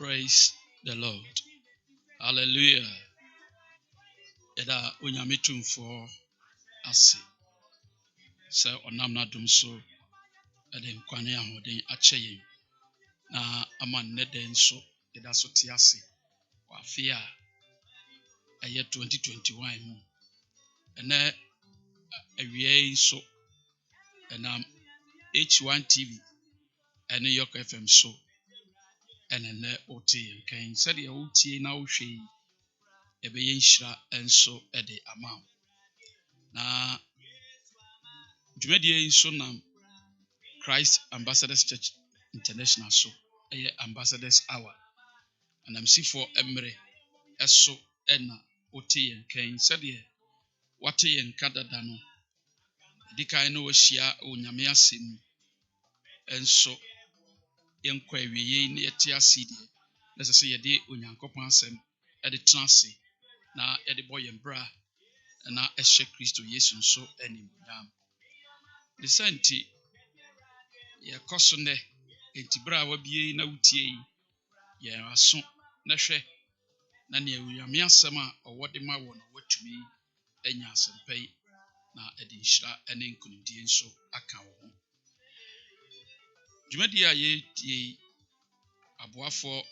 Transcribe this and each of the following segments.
Praise the Lord. Hallelujah. Eda onyamitum for ase. Se onam na dum so ede nkwane ahoden ache yen. Na ama nneden so eda so te ase. Wa fe a eye 2021 mu. Ene awie so enam H1 TV ene Yok FM so ene otie kan said ye otie na wohwe ebe ye nhira enso ede ama. Na dwumadie nso nam Christ Ambassadors Church International so Ambassadors Hour. And I'm see for emre eso ena otie nkan said ye wate yen kadada no dikan no wahia onyame asem enso yenkwa awieye ne yete asidi na sese yede onyankopon asem ede transe na yede boye mbra na ehye Kristo Yesu nso anim dam the senti ye kosone entibra wabie na wutie ye aso na hwe na ne onyame asem a owode ma wo no watumi anya asempai na ede nhira ene nkunimdie nso aka wo ho. Dwumadi a ye aboafo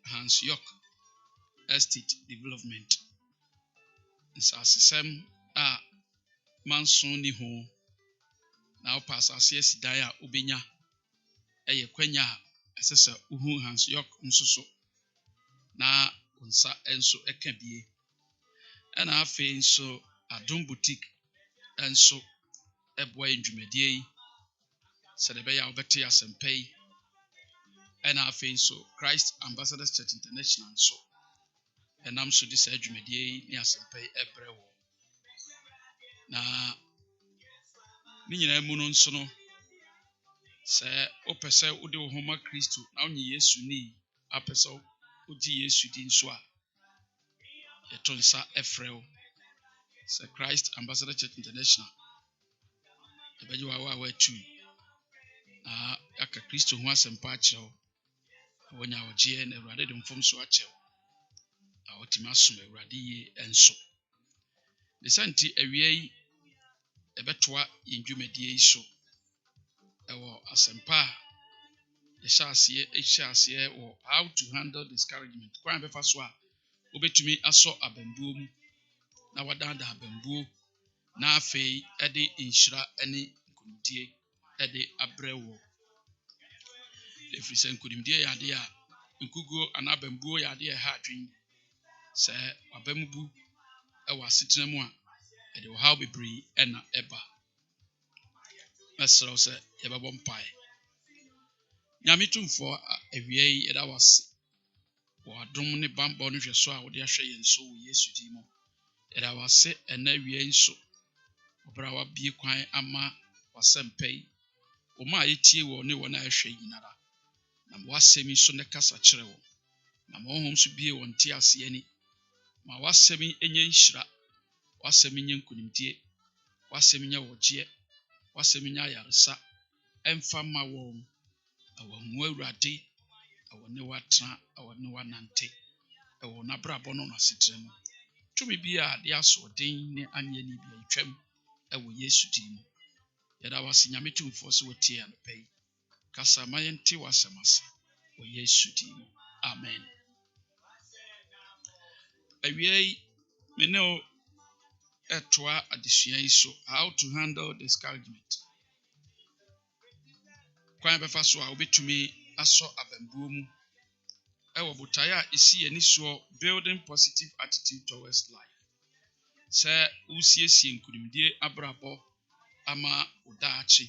Hans Yok Estate Development nsasesem a manson ni ho na opas asase dan a obenya kwanya asese uhu Hans Yok nsoso na unsa enso eka bie na afi nso Adom Boutique enso eboa ndwumadie yi sedebe ya obete asempai na afi nso Christ Ambassadors Church International so enam so dis adwumadie yi ni asempai ebrewo na ni nyina mu no nso no se opese ode wo homa Kristo na onye Yesu ni apese oji Yesu di nso a yetonsa efrew se Christ Ambassador Church International ebeji wa tu na aka Kristo ho asempa akyerɛw wonya ogie na Awurade de mfom so akyerɛw a otima som Awurade yi enso de santi awie yi ebetoa yendwumadie yi so ewo asempa ehyiase wo how to handle discouragement kwan befa so a obetumi aso abambuo mu na wadanda abambuo na afei ede nhira ene nkunimdie ede abrewo efrisen nkunimdie yade a nkuguo anabambuo yade ha adwen se abamubu ewa asetena mu a ede wo how bebree ena eba mesro se yebebo mpai nyametumfo awie yi eda wase wo adom ne bambo no hweso a wo de ahwe yenso wo Yesu di mo eda wase ena awie nso obra wa bie kwan ama wasempai wo ma yetie wo ne wo na ahwe yinara na wasemi so ne kasa kyerɛ wo na mohom so bie won tie ase ani ma wasemi enye nhira wasemi nye nkunimdie wasemi nye wogie wasemi nya yaresa emfa ma wo awu Awurade awone watra awone wanante awu na brabo no asetrem tumi bia de aso den ne anye ni bia twam awu Yesu di mu yada wase nyametumfo so wotie anpai kasa mayente wasemase wo Yesu di mu amen. Awie meneo etoa adesua yi so how to handle discouragement kwan befa so a obetumi aso abambuo mu ewo botaya isi ani so building positive attitude towards life se usiesie nkunimdie abrabo ama udaachi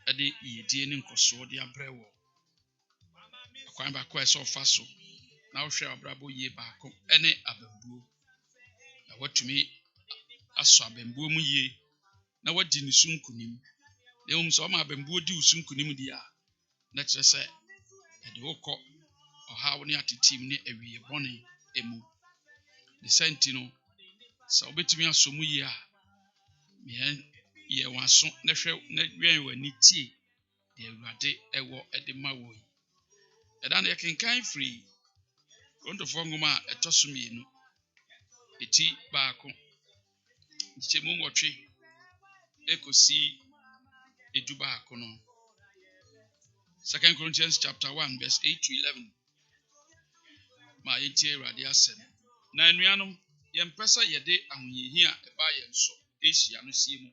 ade yedie ne nkoso de abrewo kwan ba kwa so fa so na wohwe abrabo yie baako ene abambuo na watumi aso abambuo mu yie na wadi ne so nkunim na so ma abambuo di usu nkunim di a na kyerɛ sɛ ede wokɔ ɔhaw ne atetim ne awie bɔne emu de sentino sɛ obetumi aso mu yie a ye waso na hwɛ na wen wani tie de Awurade ewo ede ma wo ɛda no yɛkenkan firi Korintofoɔ nwoma a ɛtɔ so mmienu eti baako nkyɛmu nwɔtwe ekosi edu baako no. 2 Corinthians chapter 1 verse 8 to 11. Ma yɛntie Awurade asɛm. Na anuanom, yɛmpɛ sɛ yɛde ahohiahia a ɛbaa yɛn so ahyia no sie mu.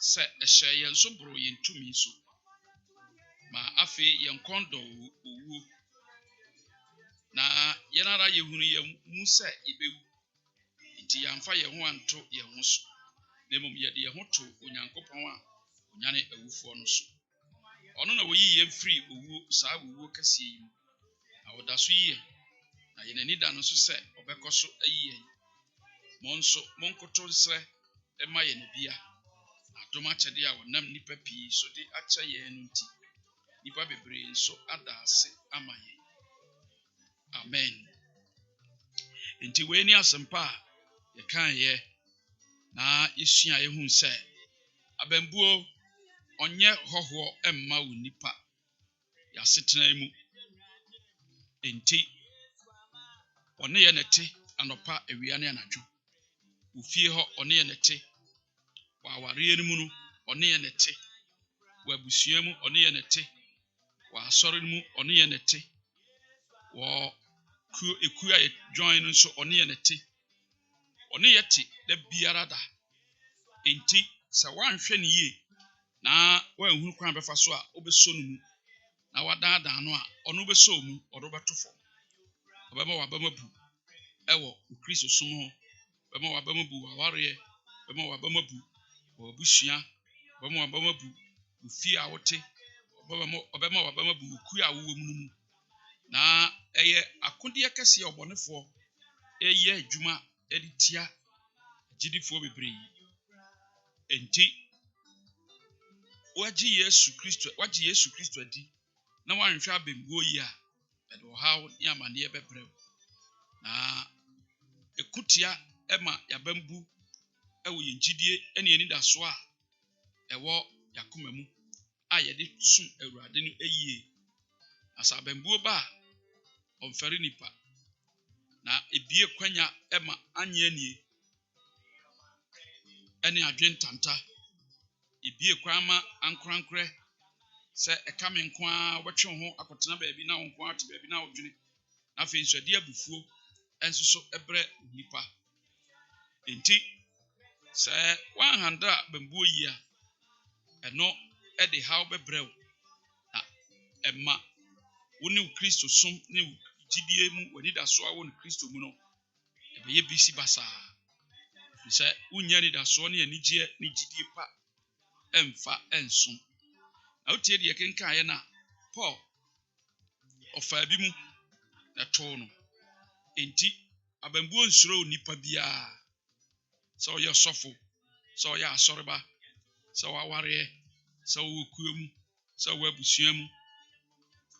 Sɛ ɛhyɛ yɛn so boro yɛn tumi so. Ma afei yɛn kɔn dɔ owuo. Na yɛn ara yɛhunu yɛn mu sɛ yɛbɛwu. Nti yɛamfa yɛn ho anto yɛn ho so. Na mmom yɛde yɛn ho to Onyankopɔn a onyane awufoɔ no so. Ɔno na wɔyi yɛn firi owuo saa owuo kɛseɛ yi mu. Na ɔda so yi yɛn. Na yɛn ani da no so sɛ ɔbɛkɔ so ayi yɛn. Mo nso monkoto nsrɛ ɛma yɛn bia. Adom akyɛde a wɔnam nnipa pii so de akyɛ yɛn no nti. Nnipa bebree nso ada ase ama yɛn. Amen. Nti wei ni asɛmpa a yɛkan yɛ na yɛsua yɛhu sɛ abɛmbuo ɔnyɛ hɔhoɔ ɛmma wo nipa yɛasetena mu. Nti ɔne yɛ nɛte anɔpa awia ne anadwo. Ofie hɔ ɔne yɛ nɛte. Wɔ awareɛ no mu no ɔne yɛ nɛte. Wɔ abusua mu ɔne yɛ nɛte. Wɔ asɔre mu ɔne yɛ nɛte. Wɔ ekuo a join no nso ɔne yɛ nɛte. Ɔne yɛ te da biara da. Nti sɛ wanhwɛ ne yie na wanhunu kwan bɛfa so a wobɛsɔ no mu na wadaadaa no a ɔno bɛsɔ mu ɔdo bɛto fam. Ɔbɛma wabɛma bu ɛwɔ Kristo som ho. Ɔbɛma wabɛma bu wawareɛ. Ɔbɛma wabɛma bu wɔ abusua. Ɔbɛma wabɛma bu ofie a wote. Ɔbɛma wabɛma bu okuo a wowɔ mu no mu. Na ɛyɛ akodeɛ kɛseɛ ɔbɔnefoɔ ɛyɛ adwuma ɛde tia agyidifoɔ bebree. Enti wagye Yesu Kristo adi na wanhwɛ abɛmbuo yi a ɛde ɔhaw ne amanneɛ bɛbrɛ wo. Na ekutia ɛma yabambu ɛwɔ yɛn gyidie ɛne yɛn nidaso a ɛwɔ yakoma mu a yɛde som Awurade no ayie. Na sɛ abɛmbuo ba a ɔmfɛre nipa na ebie kwanya ɛma anyɛ nie ɛne adwentanta. Ebie kwan ma ankorankorɛ sɛ ɛka me nko a wɔtwe ho akɔtena baabi na wo nko a te baabi na wodwene. Na afei nso ɛde abufuo ɛnso so ɛbrɛ nipa. Enti sɛ wanhandle abɛmbuo yi a ɛno ɛde haw bɛbrɛ wo. Na ɛma wo ne Kristo som ne gyidie mu w'anidaso a wɔ ne Kristo mu no ɛbɛyɛ bisi basaa. Sɛ wonya anidasoɔ ne anigyeɛ ne gyidie pa ɛmfa ɛnsom. Na wotie deɛ kenkan yɛ na Paul ɔfaa bi mu na too no. Enti abɛmbuo nsuro nipa biara. Sɛ ɔyɛ sɔfo, sɛ ɔyɛ asɔreba, sɛ wawareɛ, sɛ ɔwɔ kuo mu, sɛ ɔwɔ abusua mu.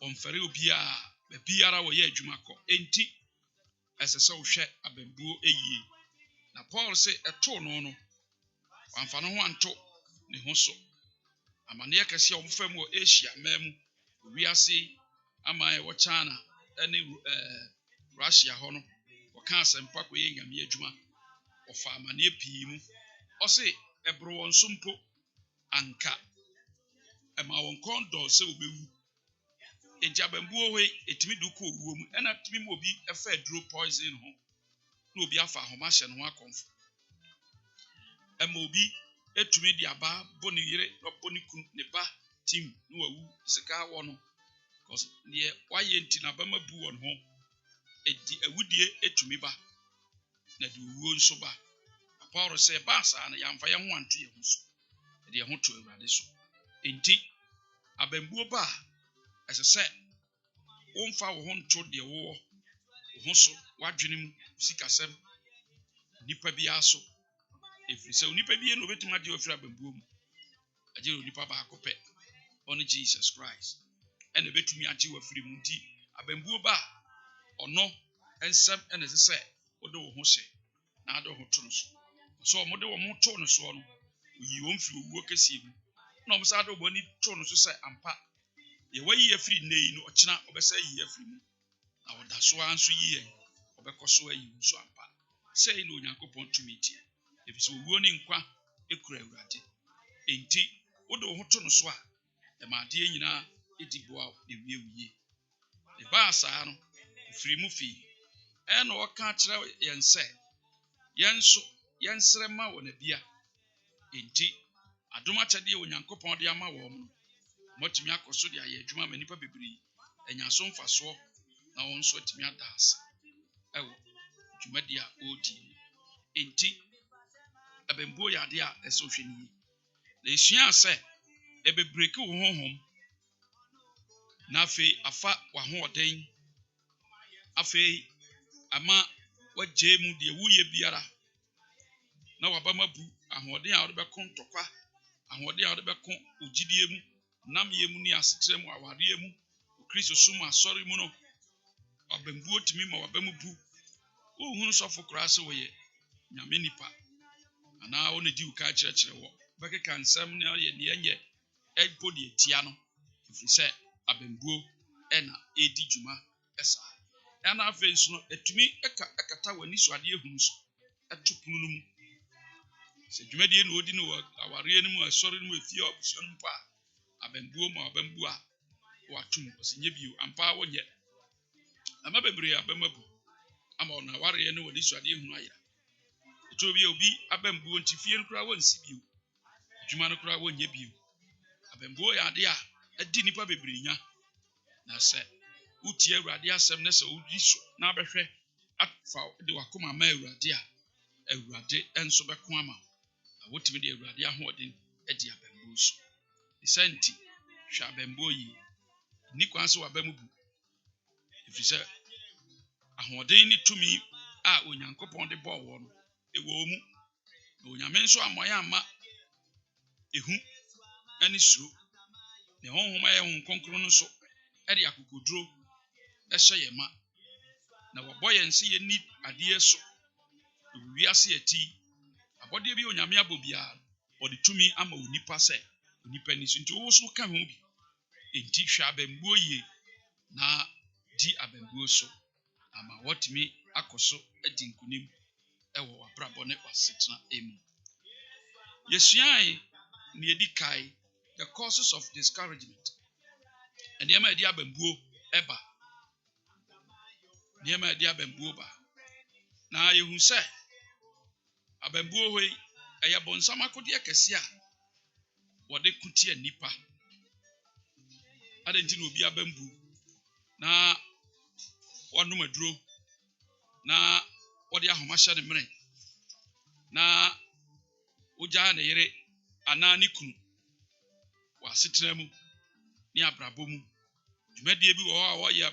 Ɔmfɛre obiara baabiara wɔyɛ adwuma kɔ. Enti ɛsɛ sɛ wohwɛ abɛmbuo ayie. Na Paul sɛ ɛtoo no no wamfa no ho anto ne ho so. Amanneɛ kɛseɛ a ɔmfa mu wɔ Asia man mu wiase ama ɛwɔ China ɛne Russia hɔ no wɔka asɛmpa kɔyɛ nyame adwuma. Ɔfa amanneɛ pii mu. Ɔse ɛboro wɔn so mpo anka ɛma wɔn kɔn dɔ sɛ wɔbɛwu. Enti abɛmbuo hɔ ɛtumi de kɔ owuo mu ɛna tumi ma obi ɛfa aduro poison ho na obi afa ahoma hyɛ no ho akɔmfo. Ɛma obi etumi de aba bɔ ne yere na bɔ ne kun ne ba tim na wawu sika wɔ no. Because neɛ wayɛ nti na bɛma bu wɔ no ho. Edi awudie etumi ba na de owuo nso ba. Paul sɛ ba saa na yɛamfa yɛn ho anto yɛn ho so. Ɛde yɛn ho to Awurade so. Enti abɛmbuo ba a ɛsɛ sɛ womfa wo ho nto deɛ wowɔ wo ho so wadwene mu sikasɛm nipa biara so. Ɛfiri sɛ nipa biara na obɛtumi agye ofiri abɛmbuo mu. Agye nipa baako pɛ ɔne Jesus Christ. Ɛna obɛtumi agye wafiri mu nti abɛmbuo ba a ɔno ɛnsɛm ɛna ɛsɛ sɛ wode wo ho hyɛ na ade wo ho to no so. So ɔmode wɔn ho to no so no oyi wɔn firi owuo kɛseɛ mu. Na ɔmo saa de wɔn ani to no so sɛ ampa ye wayi afiri nei no ochina obesa yi afiri mu na oda so anso yi obekoso ayi so ampa sei no Onyankopɔn tumi tie ebiso wuo ni nkwa ekura Awurade enti wodo ho to no so a ma ade nyina ediboa ewie ba saa no ofiri mu fi na oka kire yen se yenso yensere ma wona bia enti adoma kyade Onyankopɔn de ama wo mo motumi akoso de aye adwuma ma nipa bebiri enya so mfaso na won so atumi adase ewo dwuma dia odi enti abembo yade a eso hweni na esua se ebebreki wo honhom na fe afa wa ho oden afe ama wagye mu de wuye biara na wabamabu ahoden a wodebeko ntokwa ahoden a wodebeko ogidie mu nam ye mu ni asetre mu aware mu Kristo sum asori mu no abembu otimi ma wabamubu ohunu sofo krase wo ye nyame nipa ana wona di uka kyerɛkyerɛ wo bɛkeka nsɛm na ye ne enye ebodi etia no ifise abembuo na edi dwuma esa ana afen so no etumi ekata wani so ade ehunu so etupunu no mu se dwumadie no odi no aware no mu asori no mu efie obuso no pa abembuo ma abembua watum osinye bio ampa wonye ama bebre abemabu ama ona ware no wani so ade ehunu aya etobi obi abembuo ntifie no kura wonsi bio dwuma no kura wonye bio abembuo ya ade a edi nipa bebre nya na se utie Awurade asem na se odi so na behwe afa de wakoma ma Awurade a Awurade enso beko ama na wotimi de Awurade ahoden edi abembuo so isanti hwa abembuo yi ni kwanso wabamubu ifise ahoden ni tumi a Onyankopɔn de bɔ wo no ewo mu na onyame nso amoya ama ehu ani suro ne honhom aye hon konkro no so ede akokoduro ehye yema na waboye nse ye ni ade so wiase ati abode bi onyame abobia ode tumi ama onipa se onipa ni so nti wo so ka ho bi enti hwa abembuo ye na di abembuo so ama wotimi akoso adi nkunim ewo wabrabo ne wasetna emu yesuai ne edi kai the causes of discouragement eniema edi abembuo eba niema edi abembuo ba na yehu se abembuo hoi eye bonsam akode akese a wode kutie nipa adenti na obi abembu na wonum aduro na wode ahoma hye ne mere na oja na yere ana ni kunu wasetra mu ni abrabo mu dwumadie bi wo a wo ye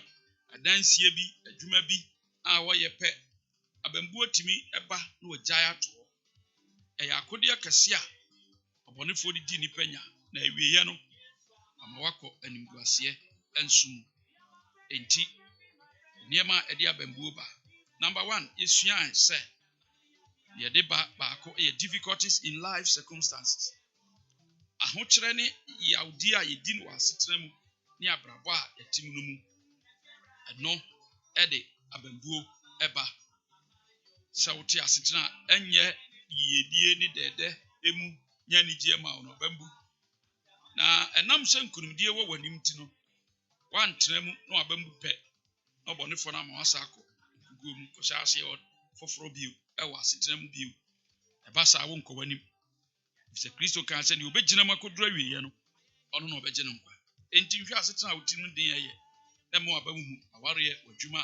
adansie bi adwuma bi a wo ye pe abembuo timi eba na ogya ato akode akese a obonefo di ni panya na awieye no ama wako animguase ensum enti niema edi abembuo ba number 1 yesuan se ye de ba ko difficulties in life circumstances ahokyere ne yaudi a yedi no asetra mu ni abrabo a yatim no mu eno ede abembuo eba sawti asetra enye yedie ni dede emu nya ni gie ma ono bambu na enam se nkunumdie wo wanim ti no wantra mu no abambu pe no bonefo na ma wasako gugu ko shaase foforo biu ewa asetra mu biu eba sa wo nko wanim bisa Kristo kan se ni obegina makodura wiye no ono no obegina nkwa enti hwe asetra wuti no den ye na mo abamu aware wadwuma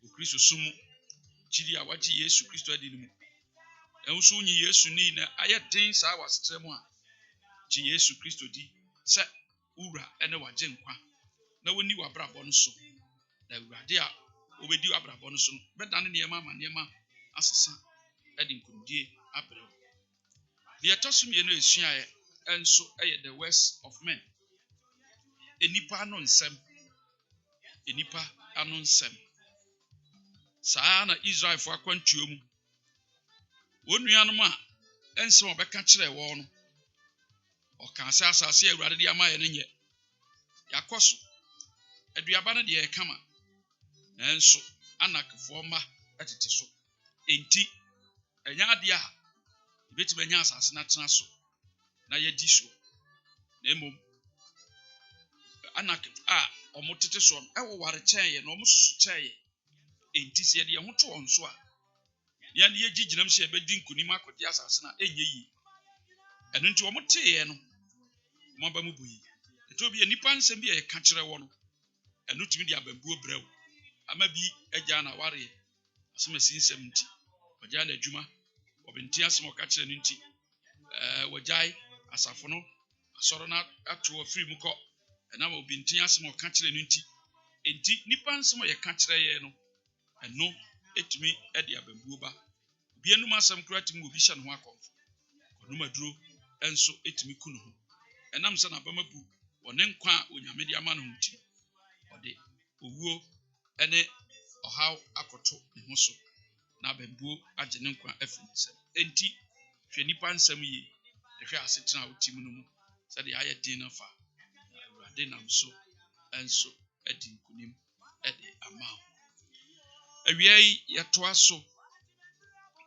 o Kristo sumu chiri awaji Yesu Kristo adi ni mu enso nyi Yesu ni na ayeten sa wasetra mu a ji Yesu Kristo di se ura ene waje nkwa na woni wabrabo no so na Awurade a obedi wabrabo no so bedane ne yema manema asesa edi nkunudie abrɛ the tosum ye no esuae enso eye the worst of men enipa ano nsem saa na Israel fo akwantuo mu wonuanom a ensem obeka kire wo no oka asase Awurade di ama ye no nye yakoso aduaba no de kama nanso anakfo ma atete so enti enya ade a beti benya asase na tena so na yedi so na emom anak a omotete so no ewo ware chen ye na omosusu chen ye enti se de ho to on so a ya ne yegiginam se ebedi nkunim akodi asase na enye yi eno nti omote ye no mo ba mu buyi eto bi nipa nsem bi e ka kire wo no eno timi de abambuo brew ama bi agya na ware asema sinsem nti ogya na adwuma obenti asema ka kire no nti wajai asafo no asoro na ato free mu ko na ma obenti asema ka kire no nti enti nipa nsem ye ka kire ye no eno etimi e de abambuo ba obi enum asem kura timi obi hye no ho akomfo konum aduro enso etimi kunu ho enam se na bamabu wone nkwa onyame de ama no nti ode owuo ene ohaw akoto ne ho so na abambuo agye ne nkwa afinsem enti hwe nipa nsem yi hwe asetena otim no mu se de aye din na fa awurade nam so enso edi nkunim ede ama awiai yeto aso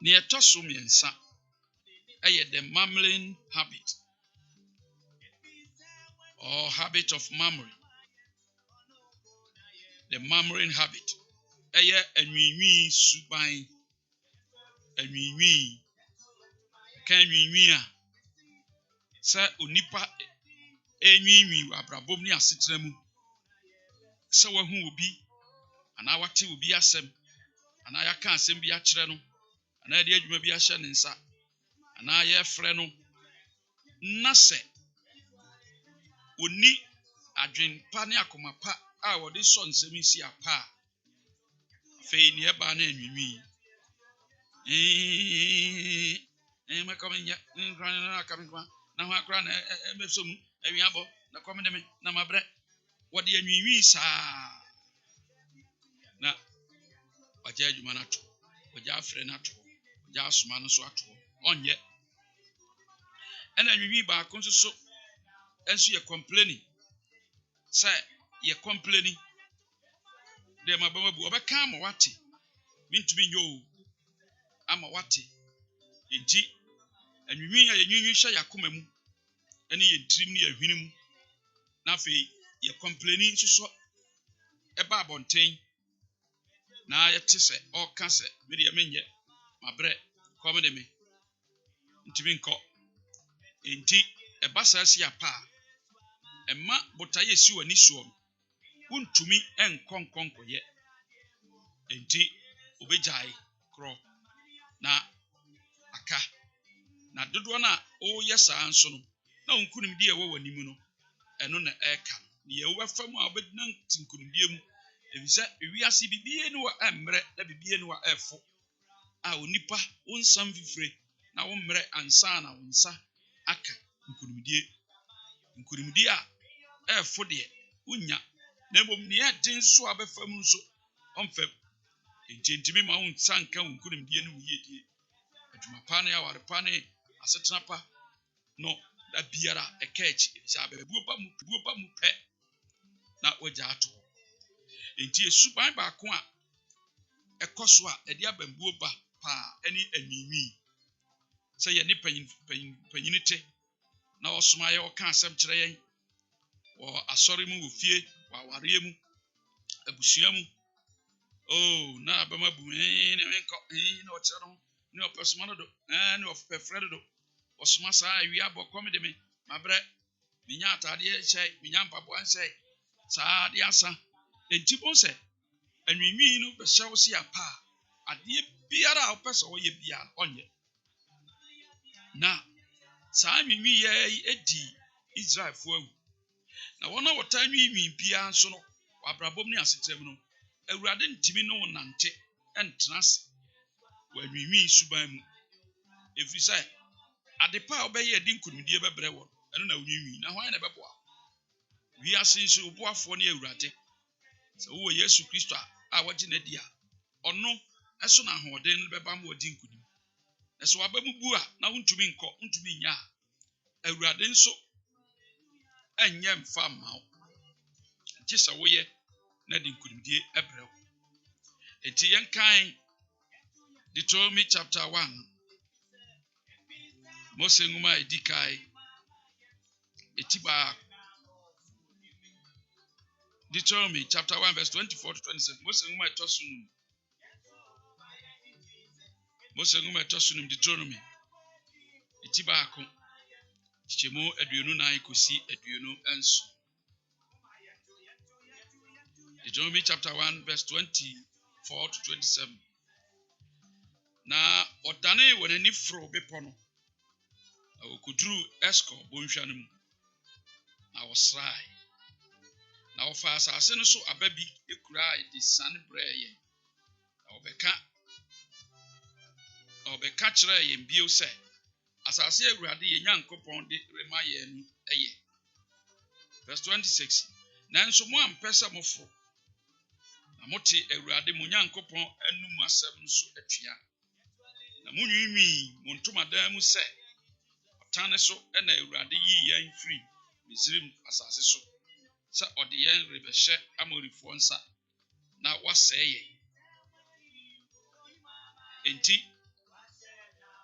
ne yeto so miensa eye the mumbling habit or habit of murmuring. The murmuring habit eye anwinwi suban anwinwi kan anwinwi a sa onipa enwinwi abrabom ni asetena mu sa wahu obi ana wate obi asem ana yaka asem bi a kire no ana de adwuma bi a hye ne nsa ana ye frɛ no na se oni adwen pa ne akoma pa a wode so nsem isi apa fe ni eba na anwinwi makomenya na kamkwa na ho akra na emesom awiabo na komene me na mabre wode anwinwi sa na waja adwuma na to waja afre na to waja asoma no so ato onye ena anwinwi ba ko so enso ye complaining say ye complaining de mabamabu obeka ama wate mintumi nyo ama wate enti anwinwi ya yenwinwi hye yakoma mu ene ye tirim ne yahwini mu na fe ye complaining so eba abonten na yete se o ka se me de menye mabre kom de me ntimi nko enti eba sa si apa emma botaye si wani suom untumi enkonkonkoye enti obejai kro na aka na dodo na o yesa nso no na unkunim die wo wani mu no eno na eka ne ye wo fam a obedina tinkunim die mu ebisa ewiase bibie ne wa emre na bibie ne wa efo a onipa onsam fifre na wo mre ansa na wonsa aka nkunim die a efo de unya na mbom ne ya den so abefam nso omfam entintimi ma won sanka nkunim die ne wuye die adwuma pa na ya ware pa ne asetena pa no da biara ekechi ebisa abebuo ba mu pe na waja ato enti esuban ba ko a ekoso a ede abambuo ba pa eni anwinwi se ye ne panyinite na osoma ye oka asem kire yen wo asori mu wo fie wa ware mu abusua mu oh na abamabu ne menko na o kire no ne opesoma no do ne ofpefre do osoma sa awi abokom de me mabre minya atade chai minya mpabo ansai sa de asa enti bo se anwinwi no be hyew se apa ade biara opese wo ye bia onye na sa anwinwi ye edi Israel fo awu na wona wota anwinwi bia nso no abrabom ne asetem no awurade ntimi no nante entrance wa anwinwi suban mu efisa adepa obeye edi nkunudie bebre wo eno na anwinwi na hwan na beboa wi asinso obuafo ne awurade se wo Yesu Kristo a waje na dia ono eso na hoden no beba ma odi nkunim eso abamubu a na wontumi nkọ ntumi nya awurade nso enye mfa ma gye sɛ woyɛ na de nkunimdie ɛbrɛ wo. Enti yɛnkan Deuteronomy chapter 1. Mose nwoma a ɛdi kae eti ba Deuteronomy chapter 1 verse 24 to 27. Mose nwoma ɛtɔ so num. Mose nwoma ɛtɔ so num Deuteronomy eti baako kyemu aduonu nan kosi aduonu nso. Deuteronomy chapter 1 verse 24 to 27. Na ɔdane wɔ n'ani foro bepɔ no. Na okuduru Eskol bonhwa no mu. Na ɔsrae. Na ɔfa asase no so aba bi ekura de sane brɛ yɛn. Na ɔbɛka kyerɛ yɛn bio sɛ asase Awurade yɛn Nyankopɔn de rema yɛn no ɛyɛ. Verse 26. Nanso mo ampɛ sɛ mo foro. Na mote Awurade mo Nyankopɔn anum asɛm no so atua. Na mo nwiinwii mo ntomadan mu sɛ ɔtane so ɛna Awurade yi yɛn firi Misraim asase so. Sɛ ɔde yɛn rebɛhyɛ Amorifoɔ nsa na wasɛe yɛn. Enti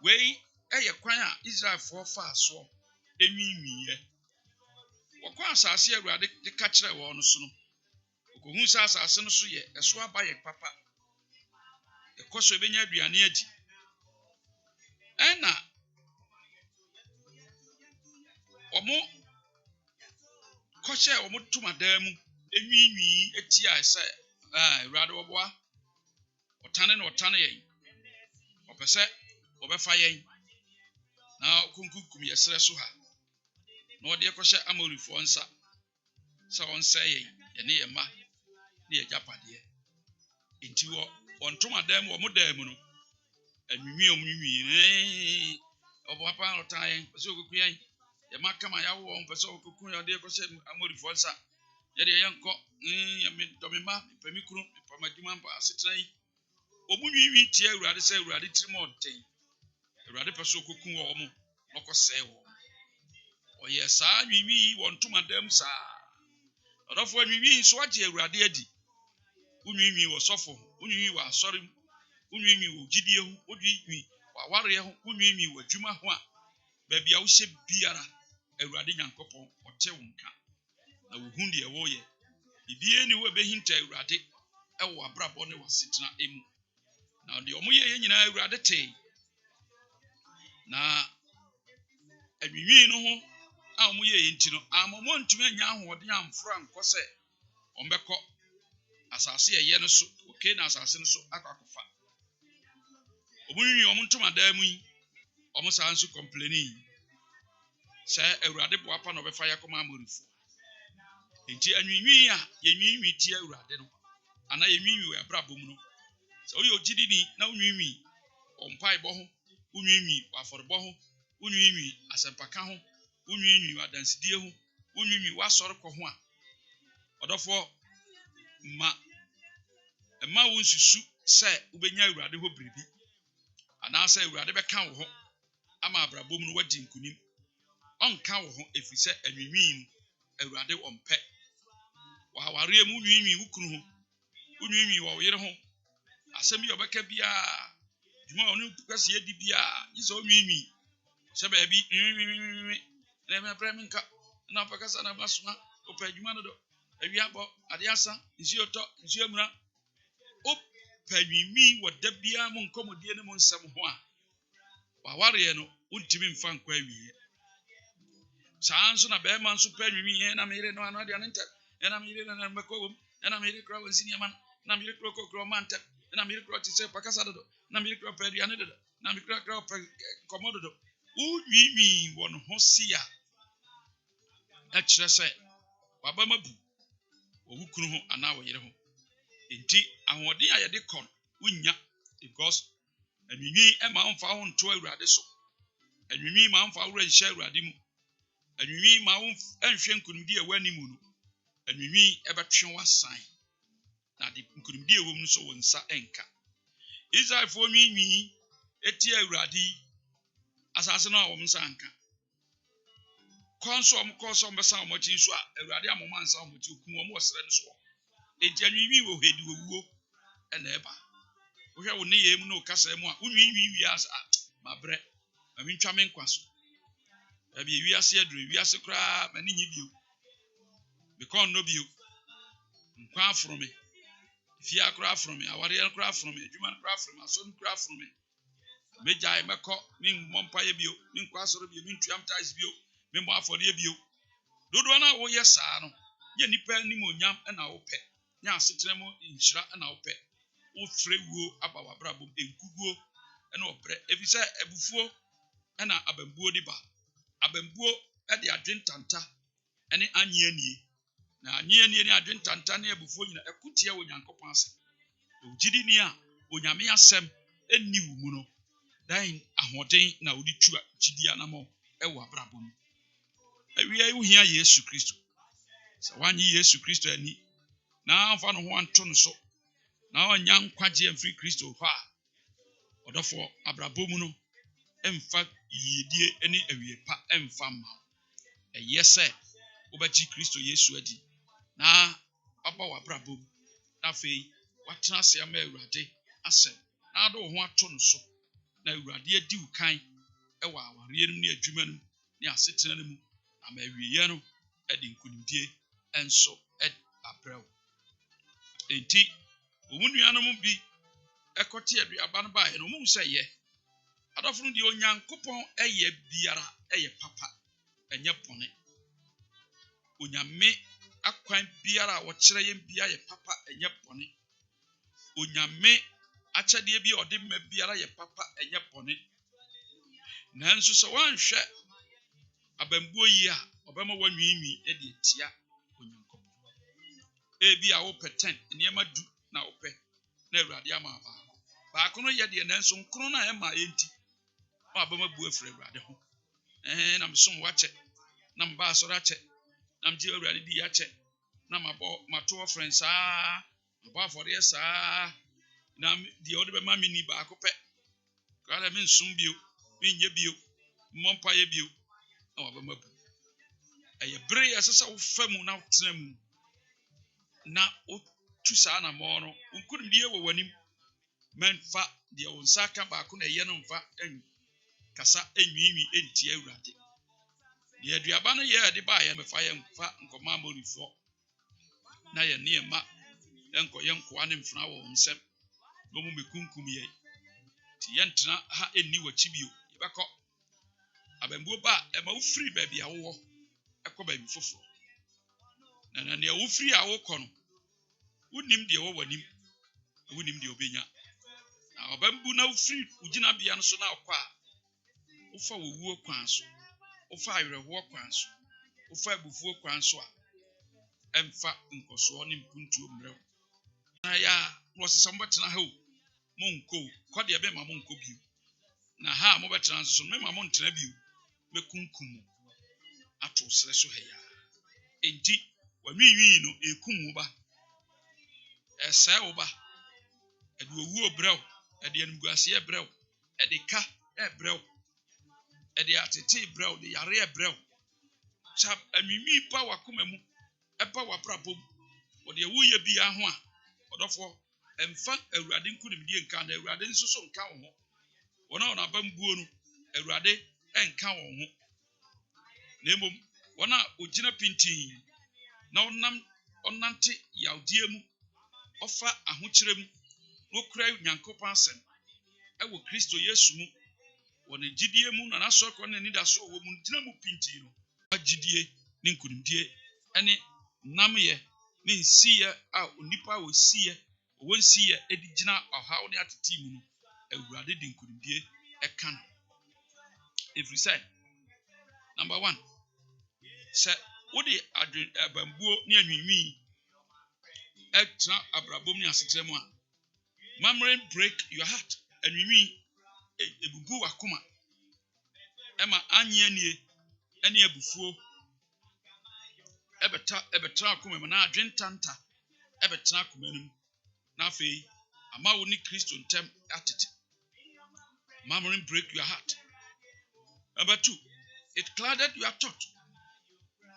wei ɛyɛ kwan a Israelfoɔ faa soɔ enwiinwiiɛ. Wɔkɔ asase Awurade de ka kyerɛ wɔn no so no. Okohu sɛ asase no so yɛ ɛso aba yɛ papa. Ɛkɔ so ebenya aduane adi. Ɛna ɔmo kɔhyɛ ɔmo tomadan mu enwiinwii eti a ɛsɛ Awurade wɔboa ɔtane na ɔtane yɛn. Ɔpɛ sɛ ɔbɛfa yɛn na kunkunkum yɛsrɛ so ha. Na ɔde kɔhyɛ Amorifoɔ nsa sɛ ɔnsɛe yɛn yɛne yɛn mma ne yɛn gyapadeɛ. Enti wɔn tomadan mu ɔmo dan mu no enwiinwii ɔboa pa ɔtan yɛn pɛ sɛ ɔkuku yɛn. Yɛma kama yawo wɔn pɛ sɛ ɔkuku yɛn ɔde kɔhyɛ Amorifoɔ nsa. Yɛde yɛn nkɔ yɛme dɔmema pɛmi kunu pamadwuma mpa asetena yi. Ɔmo nwiinwii tie Awurade sɛ Awurade tirim ɔden. Awurade pɛ sɛ ɔkuku wɔn mo na ɔkɔsɛe wɔn. Ɔyɛ saa nwiinwii wɔn tomadan mu saa. Ɔdɔfoɔ nwiinwii so agye Awurade adi. Unwiinwii wɔ sɔfo, unwiinwii wɔ asɔre mu, unwiinwii wɔ gyidie ho, unwiinwii wɔ awareɛ ho, unwiinwii wɔ adwuma ho a baabi a wohyɛ biara Awurade Nyankopɔn ɔte wo nka. Na wohu deɛ wɔyɛ. Bibie ni wo behinta Awurade ɛwɔ abrabɔ ne wɔsetena emu. Na deɛ ɔmo yɛ nyinaa Awurade tee. Na anwiinwii no ho a ɔmo yɛ nti no amamo ntumi anya ahoɔden amfra nkɔ sɛ ɔmbɛkɔ asase ɛyɛ no so oke na asase no so akɔfa. Ɔmo nwiinwii ɔmo ntomadan mu yi ɔmo saa nso complaining sɛ Awurade boa pa na ɔbɛfa yɛ kɔma Amorifoɔ. Enti anwiinwii a yɛnwiinwii tie Awurade no ana yɛnwiinwii wɔ abrabɔ mu no sɛ woyɛ ogyidini na wonwiinwii ɔmpaebɔ ho, wonwiinwii afɔrebɔ ho, wonwiinwii asɛmpaka ho, wonwiinwii adansidie ho, wonwiinwii wasɔre kɔ ho a ɔdɔfoɔ ɛma wo nsusu sɛ wobɛnya Awurade hɔ biribi anaasɛ Awurade bɛka wo ho ama abrabɔ mu no wadi nkunim. Ɔnka wo ho ɛfiri sɛ anwiinwii no Awurade ɔmpɛ. Wɔawareɛ mu nwiinwii wo kunu ho, wonwiinwii wɔ wo yere ho. Asɛm bi ɔbɛka biara, dwuma ɔno pɛsɛ yɛdi biara, gye sɛ ɔnwiinwii. Sɛ baabi na ɛmɛbrɛ me nka na ɔpɛkasa na masoma ɔpɛ adwuma no do. Awiabɔ, ade asa, nsuo tɔ, nsuo mmra. Ɔpɛ nwiinwii wɔ da biara mu nkɔmmɔdie ne mu nsɛm ho a wɔawareɛ no wontumi mfa nkɔ awie. Saa nso na bɛrima nso pɛ nwiinwii na meyere no ano ade ane ntɛm. Na meyere no na mɛkɔ wom. Na meyere kora wɔ nsi nneɛma no. Na meyere kora kɔ kora ɔma ntɛm. Na meyere kora te sɛ pakasa dodo. Na meyere kora pɛ aduane dodo. Na meyere kora pɛ nkɔmmɔ dodo. Wonwiinwii wɔ no ho si a ɛkyerɛ sɛ waba mabu wɔ wo kunu ho anaa wɔ yere ho. Enti ahoɔden a yɛde kɔ no wonya because anwiinwii ɛma wo mfa ho nto Awurade so. Anwiinwii ma wo mfa wo nhyɛ Awurade mu. Anwiinwii ma wo nhwɛ nkonimdi a wani mu no. Anwiinwii ɛbɛtwe wasan. Na de nkonimdi a wɔ mu no so wɔ nsa enka. Israelfoɔ nwiinwii etie Awurade asase no a wɔn nsa anka. Consom Consom Bessa Motinswa, a Radia Momans, who was so. A genuine will head you and ever. We have no Casamua, we as my bread. I mean, charming quas. Maybe we are said, we are so crab and in you. Because no you. Craft from me. If you are craft from me, our real craft from me, human craft from me, some craft from me. Major Mako, mean Mompire Bio, mean Quasar, mean Triamtize Bio, mean for the Bio. Do one hour, yes, I know. Ye nipa ni mo nyam na wo pe. Nya asetre mo inhyira na wo pe. Wo frɛ wuo aba wabrabo enkuguo na obrɛ. Efisɛ ebufuo na abambuo di ba. Abambuo de adwentanta ne anyeanie. Na anyeanie ne adwentanta ne ebufuo nyina ekutie wo Nyankopɔn ase. Ogidi ni a onyame asɛm enni wo mu no. Dan ahoden na wodi tua gidia na mo ɛwɔ abrabo mu. Awie wo hia Yesu Kristo. So one Yesu Christo ani na amfa no ho anto no so na onya nkwagye amfiri Kristo fa odofo abrabomu no emfa yidie ani awie pa emfa ma eyese obaji Kristo Yesu adi na aba wa abrabomu na fei watena ase ama Awurade asem na do ho ato no so na Awurade adi ukan ewa aware no ne adwuma no ne asetena no mu na ma awie no edi nkunimdie enso abrɛw enti omunuanom bi ekote aduaba no bae no mu sɛ yɛ adɔfo no de Onyankopɔn ɛyɛ biara ɛyɛ papa ɛnyɛ bɔne onyame akwan biara a wɔkyerɛ yɛn biara yɛ papa ɛnyɛ bɔne onyame akyɛdeɛ bi a ɔde ma biara yɛ papa ɛnyɛ bɔne nanso sɛ wanhwɛ abambuo yi a ɔbɛma wanwiinwi ɛde etia ebi a wo peten niema du na wo pe na Awurade ama baako no ye de nanso nkro na e ma enti ma ba mabu afre Awurade ho na msom wache na mba asoro ache na mji Awurade di ache na mato offering saa mba afore saa na de ode be ma mini baako pe kala me nsum bio me nye bio mompa ye bio na wa ba mabu eye bere ye sesa wo famu na tena mu na otu saa na mo no nkunim die wo wanim menfa de onsaka baako na ye no mfa kasa enwiinwi enti Awurade de aduaba no ye de ba ye mefa ye mfa nkoma amorifo na ye ne ma enko ye nkoa ne mfna wo nsem no mu mekunkum ye ti ye ntena ha enni wachi bio ye beko abambuo ba e ma wo free ba bia wo ekọ ba bi foforo na ne wo free a wo kọ no unim de wo wanim unim de obenya na obambu na wo free ugina bia no so na akọ a wo fa wo wuo kwan so wo fa awerɛhoɔ kwan so wo fa abufuo kwan so a emfa nkoso ne mpuntuo mmerɛw na ya wo sesam betena ha o monko kɔ de be ma monko bio na ha mo betena so me ma mo ntena bio mekunkum ato sere so ha ya enti wanwiinwi no ekum wo ba ɛsɛ wo ba ɛde owuo brɛw ɛde animguase brɛw ɛde ka brɛw ɛde atete brɛw de yare brɛw sa anwinwi pa wakoma mu ɛpa wabrabom wɔde awuye bia ho a ɔdɔfo ɛmfa Awurade nkunimdie nka na Awurade nso so nka wo ho wɔna wɔna bambuo no Awurade ɛnka wo ho na emom wɔna ogina pintin na ɔnante yawdie mu ɔfa ahokyerɛ mu okura Nyankopɔn asɛm ɛwɔ Kristo Yesu mu wɔne gidie mu na nasɔkɔ ne nidaso wɔ mu gyina mu pintin no agidie ne nkunimdie ɛne namye ne nsiye a onipa wɔ siye wɔ nsiye edi gyina ɔhaw ne atete mu no Awurade di nkunimdie ɛka no every say number 1 sɛ wode abambuo ne anwinwi ɛtra abrabom ne asetrɛ mu a memory break your heart anwinwi ebubu wakoma ema anyeanie ene abufuo ebetra akoma mu na adwentanta ebetra akoma nim na afei ama wo ni Kristo ntem atete memory break your heart. Number 2, it clouded your thought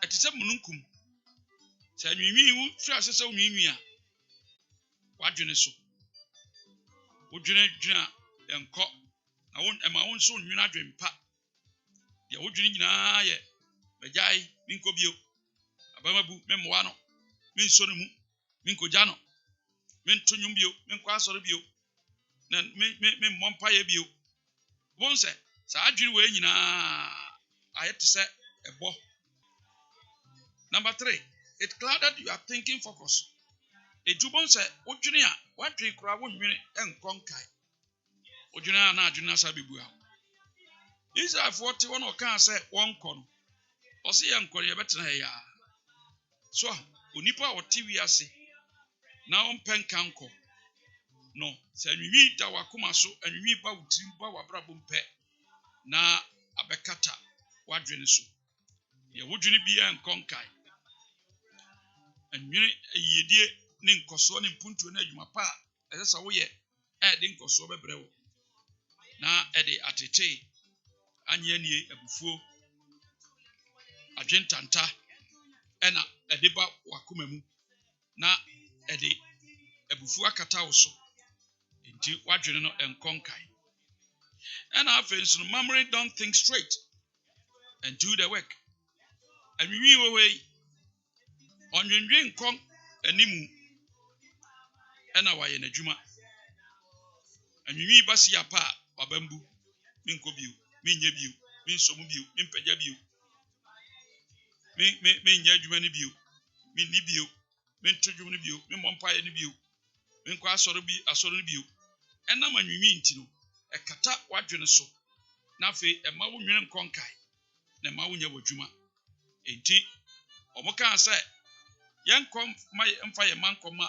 ati sɛ mununkum sɛ nwinwi wu firi ase sɛ nwinwi a wadwene so wodwene dwena enko na won ema won so nwina adwen pa ya wodwene nyinaa yɛ bɛgyae minko bio abamabu memmoa no minso no mu minkogya no minto nwum bio minkɔ asɔre bio na mmɔ mpaeɛ bio won sɛ saa adwene wɔ nyinaa ayɛ te sɛ ɛbɔ. Number 3, it clouded your thinking focus. Ejubon sɛ wodwene a wadwene kora wonwene ɛnkɔ nkae wodwene a na adwene asa bebu a Israelfoɔ te wɔn ɔka sɛ wɔnkɔ no ɔse yɛ nkɔ yɛ bɛtena yɛ a so onipa a wɔte wiase na ɔmpɛ nka nkɔ no sɛ nwinwi da wakoma so nwinwi ba wutirim ba wabrabɔ mpɛ na abɛkata wadwene so yɛ wodwene bi ɛnkɔ nkae nwene yedie ne nkɔsoɔ ne mpuntuo na adwuma pa a ɛsɛ sɛ woyɛ ɛde nkɔsoɔ bɛbrɛ wo na ɛde atete anye nie abufuo adwentanta ɛna ɛde ba wakoma mu na ɛde abufuo akata wo so nti wadwene no ɛnkɔ nkae ɛna afei nso memory don't think straight and do the work anwiwi wo wei onwinwi nkɔ animu ɛna wayɛ n'adwuma anwiwi basi apa wabambu minkɔ bio minyɛ bio minsom bio mimpagya bio minyɛ adwuma ne bio minni bio minto dwom ne bio mimmɔ mpaeɛ ne bio minkɔ asɔre ne bio ɛnam anwiwi nti no ɛkata wadwene so na afei ɛma wo nwene nkɔ nkae na ɛma wo nyɛ w'adwuma enti ɔmo kaa sɛ yɛnkɔ mfa yɛ mankɔma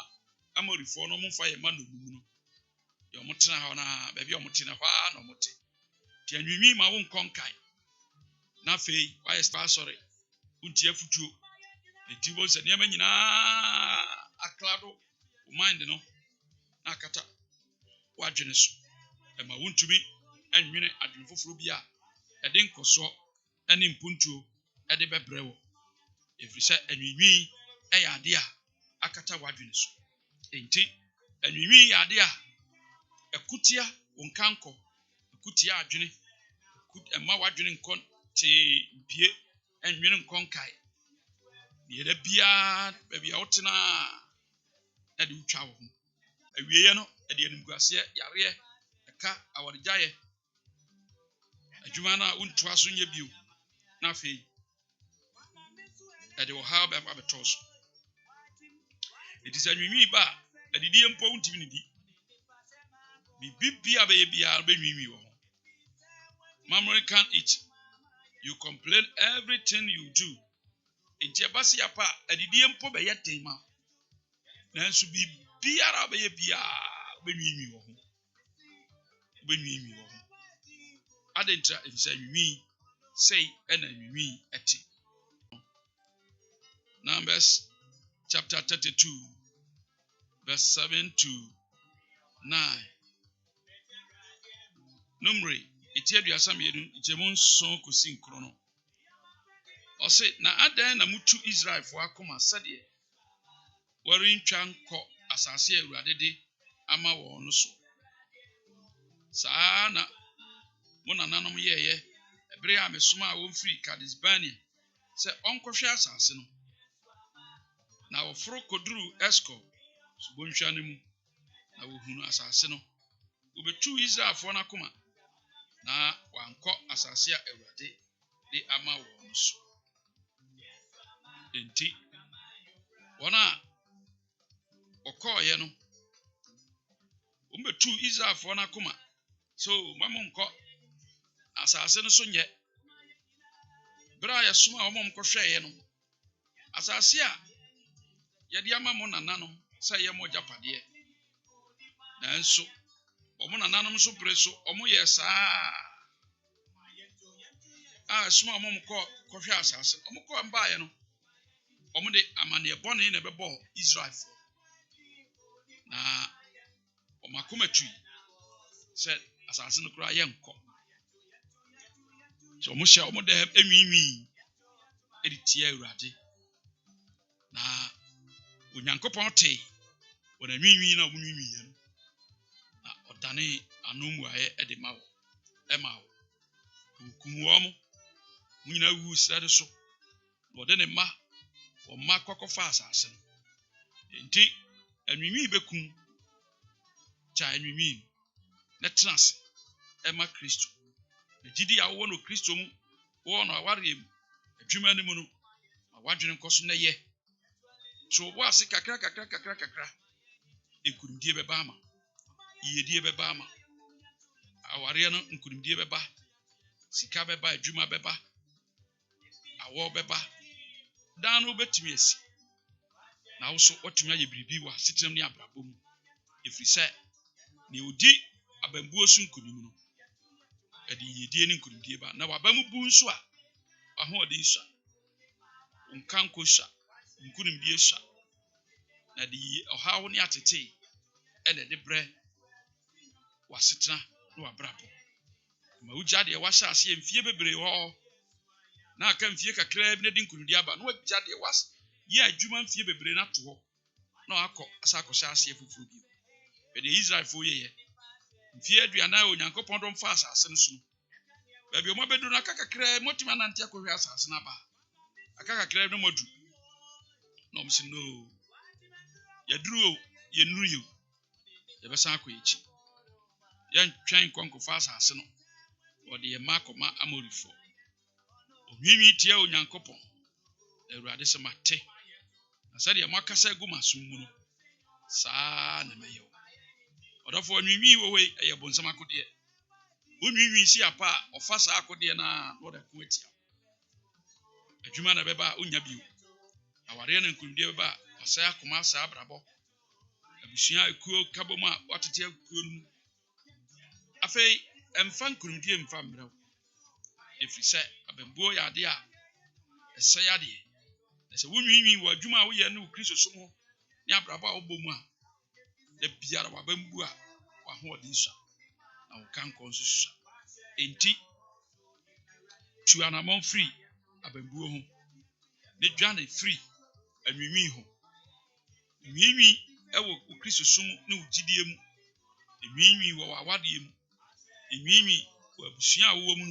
amorifoɔ no mfa yɛ ma no mu no yɛ ɔmo tena hɔ na baabi ɔmo tena hɔ a na ɔmo te ti anwiwi ma wo nkɔ nkae na afei wayɛ asɔre wontie afutuo enti wo sɛ nneɛma nyinaa aklado wo mind no na akata wadwene so ɛma wontumi anwene adwene foforɔ bi a ɛde nkɔsoɔ ɛne mpuntuo ɛde bɛbrɛ wo ɛfiri sɛ anwiwi ɛyɛ ade a akata wadwene so enti anwiwi yɛ ade a ɛkutia wo nkankɔ ɛkutia adwene ɛma wadwene nkɔ tee mpie ɛnwene nkɔ nkae yɛda biara baabi a wotena ɛde wotwa wo ho awieɛ no ɛde animguaseɛ yareɛ ɛka awaregyaeɛ adwuma no a wontoa so nyɛ bio na afei ɛde ɔhaw bɛba bɛtɔɔ so ɛti sɛ nwinwi ba a adidie mpo wontimi ne di bibia bɛyɛ biara bɛnwinwi wɔ ho memory can't eat you complain everything you do enti ɛbasi apa a adidie mpo bɛyɛ den ma nanso bibiara bɛyɛ biara bɛnwinwi wɔ ho adentra ɛfisɛ nwinwi sei ɛna nwinwi ɛte Numbers chapter 32 verse 7 to 9 Numeri eti aduasa mmienu nkyɛmu nson kosi nkron no ɔse na adan na mutu Israelfo akoma sɛdeɛ wɔrentwa nkɔ asase a Awurade de ama wɔn no so saa na mo nananom yɛyɛ ɛbere a mesoma a wɔmfiri Kades Barnea sɛ ɔnkɔhwɛ asase no na wɔforo koduru Eskol subonhwa no mu na wɔhunu asase no wɔbetu Israelfoɔ no akoma na wankɔ asase a Awurade de ama wɔn so enti wɔn a wɔkɔɔyɛ no wɔbetu Israelfoɔ no akoma so mamo nkɔ asase no so nyɛ bere a yɛsoma a wɔn kɔhwɛeɛ no asase a yɛde ama mo nananom sɛ yɛ mo gyapadeɛ nanso wɔn nananom so bere so wɔn yɛ saa a soma wɔn kɔhwɛ asase wɔn kɔ mbaeɛ no wɔn de amanneɛ bɔne na ɛbɛbɔ Israelfoɔ na wɔn akoma tui sɛ asase no koraa yɛ nkɔ so wɔn hyɛ wɔn dɛ enwiinwii edi tie Awurade na Onyankopɔn te wona nwinwi na omunwi yam na odane anomu aye ede ma wo ema wo kumu mo nyina wu srade so na ode ne ma o ma kokofa asase no enti anwinwi bekum cha anwinwi na trans ema Kristo ejidi ya wo no Kristo mu wo no aware mu adwuma ne mu no awadwene nkoso na ye so wo ase kakra enkurumdie beba ama iyedie beba ama aware no nkurumdie beba sika beba adwuma beba awo beba dan no betimi esi na wo so otumi aye biribi wa setem ne abrabom efiri se ne odi abambuo so nkurum no edi yedie ne nkurumdie ba na wabamu bu nso a ahodi nso nkanko sha nkurumdie sha na di ohawo ne atete ene de bre wasetena no wabrabo ma ugya de wahya ase mfie bebre ho na aka mfie kakra bi na di nkurumdie aba no wagya de was ye adwuma mfie bebre na to ho na akọ asa akọhya ase fufuru bi be de Israel fo ye mfie aduana Onyankopɔn dom fa asase no so ba bi o mabedu na kakra motima na ntia kohwe asase na ba aka kakra no modu no msi no yaduru o yenuru yo yebesa akọ echi yan twan konko fa asase no ode ye makoma amorifo onwinwi tie Onyankopɔn Awurade se mate na sɛ de makasa gu masum mu no saa na meyo odofo onwinwi wo we eye bonsam akode onwinwi si apa ofa saa akode na no da ko atia adwuma na beba onya bio aware na nkurumdie beba asa akoma asa abrabo abusua ekuo kaboma watete ekuo no afei emfa nkurumdie mfa mbraw efiri sɛ abambuo ya ade a ɛsɛ ya de ɛsɛ wonwinwi wo adwuma wo ye ne Kristo so mo ne abrabo a wo bomu a da biara wabambu a wa ho odi nsa na wo kan konso sha enti tuanamon free abambuo ho ne dwane free anwinwi ho nwinwi ewo Kristo so mo ne ugidie mu nwinwi wo awade mu nwinwi wo abusua wo mu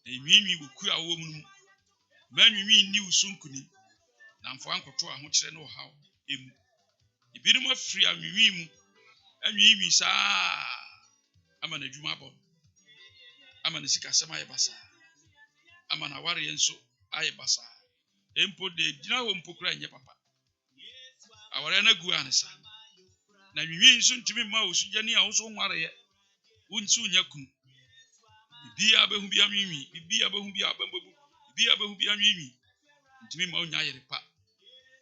nwinwi wo ku a wo mu ma nwinwi ni usunkuni na mfo ankoto a ho kire ne ohaw emu ibinum afiri anwinwi mu anwinwi saa ama na adwuma abɔ ama na sika sema ye basa ama na ware enso aye basa empo de gina wo mpokura nye papa aware na gu anisa na nwinwi nso ntimi ma osugani a wo so nware ye wontu nya kun bibia behu bia nwinwi bibia behu bia abambobu bibia behu bia nwinwi ntimi ma onya yere pa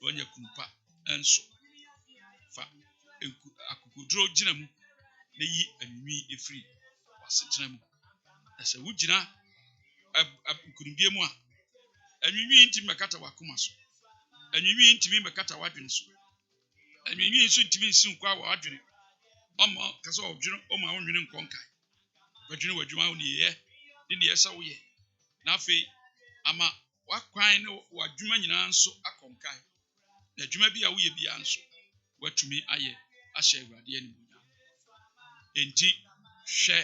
onya kun pa enso fa akukudro gina mu na yi anwinwi efiri wasetena mu asa wugina nkurumdie mu a anwinwi ntimi makata wakoma so anwinwi ntimi makata wadwene so anwinwi nso ntimi nsi kwa wadwene omo kasa odwene omo awonwene nkonkai wadwene wadwuma wo ne ye ne yesa wo ye na afei ama wakwan ne wadwuma nyina nso akonkai na adwuma bi a wo ye bia nso watumi aye ahye Awurade ani munya enti hwe